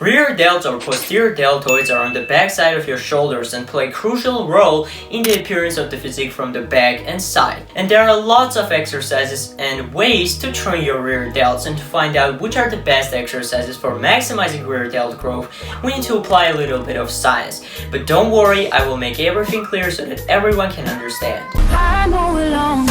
Rear delts or posterior deltoids are on the back side of your shoulders and play a crucial role in the appearance of the physique from the back and side. And there are lots of exercises and ways to train your rear delts, and to find out which are the best exercises for maximizing rear delt growth, we need to apply a little bit of science. But don't worry, I will make everything clear so that everyone can understand. I know a long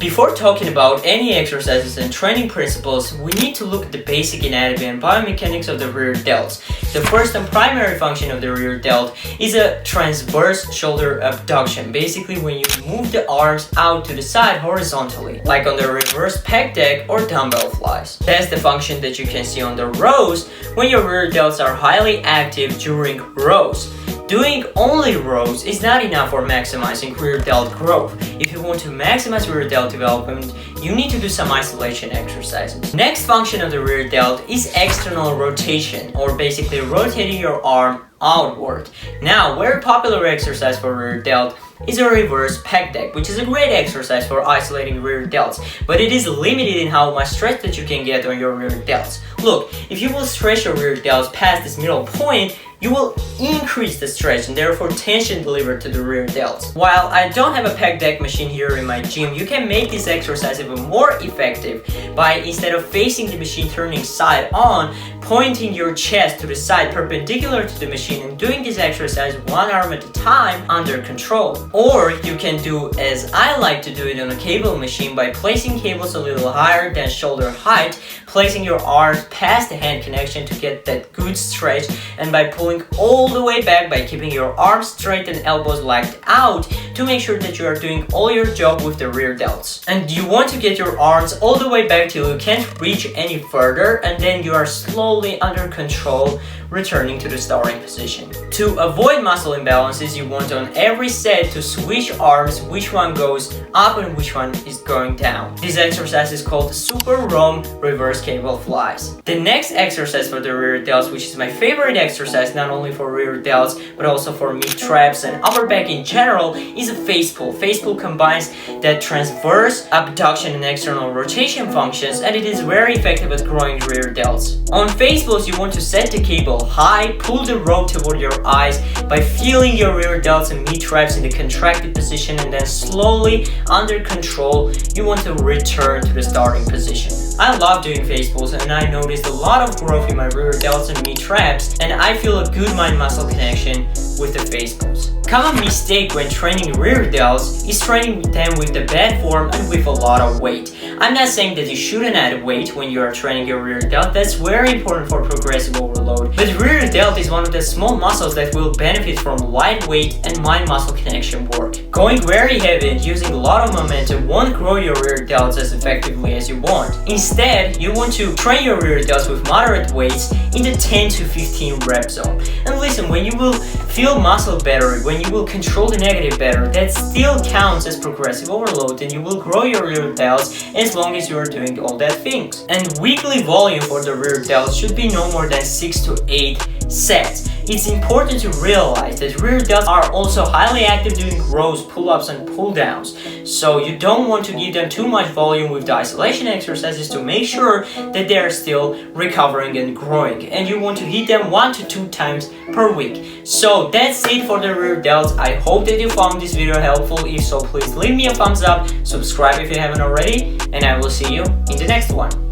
Before talking about any exercises and training principles, we need to look at the basic anatomy and biomechanics of the rear delts. The first and primary function of the rear delt is a transverse shoulder abduction, basically when you move the arms out to the side horizontally, like on the reverse pec deck or dumbbell flies. That's the function that you can see on the rows when your rear delts are highly active during rows. Doing only rows is not enough for maximizing rear delt growth. If you want to maximize rear delt development, you need to do some isolation exercises. Next function of the rear delt is external rotation, or basically rotating your arm outward. Now, very popular exercise for rear delt is a reverse pec deck, which is a great exercise for isolating rear delts, but it is limited in how much stretch that you can get on your rear delts. Look, if you will stretch your rear delts past this middle point, you will increase the stretch and therefore tension delivered to the rear delts. While I don't have a pec deck machine here in my gym, you can make this exercise even more effective by, instead of facing the machine turning side on, pointing your chest to the side perpendicular to the machine and doing this exercise one arm at a time under control. Or you can do as I like to do it on a cable machine by placing cables a little higher than shoulder height, placing your arms past the hand connection to get that good stretch, and by pulling all the way back by keeping your arms straight and elbows lagged out to make sure that you are doing all your job with the rear delts. And you want to get your arms all the way back till you can't reach any further, and then you are slowly under control returning to the starting position. To avoid muscle imbalances, you want on every set to switch arms, which one goes up and which one is going down. This exercise is called Super Roam Reverse Cable Flies. The next exercise for the rear delts, which is my favorite exercise not only for rear delts but also for mid traps and upper back in general, is a face pull. Face pull combines that transverse abduction and external rotation functions, and it is very effective at growing rear delts. On face pulls, you want to set the cable high, pull the rope toward your eyes by feeling your rear delts and mid traps in the contracted position, and then slowly, under control, you want to return to the starting position. I love doing face pulls, and I noticed a lot of growth in my rear delts and mid traps, and I feel a good mind-muscle connection with the face pulls. Common mistake when training rear delts is training them with the bad form and with a lot of weight. I'm not saying that you shouldn't add weight when you are training your rear delt, that's very important for progressive overload, but rear delt is one of the small muscles that will benefit from light weight and mind-muscle connection work. Going very heavy and using a lot of momentum won't grow your rear delts as effectively as you want. Instead, you want to train your rear delts with moderate weights in the 10 to 15 rep zone. And listen, when you will feel muscle better, when you will control the negative better, that still counts as progressive overload, and you will grow your rear delts as long as you are doing all that things. And weekly volume for the rear delts should be no more than 6 to 8 sets. It's important to realize that rear delts are also highly active during rows, pull-ups and pull-downs, so you don't want to give them too much volume with the isolation exercises to make sure that they are still recovering and growing, and you want to hit them 1 to 2 times per week. So that's it for the rear delts. I hope that you found this video helpful. If so, please leave me a thumbs up, subscribe if you haven't already, and I will see you in the next one.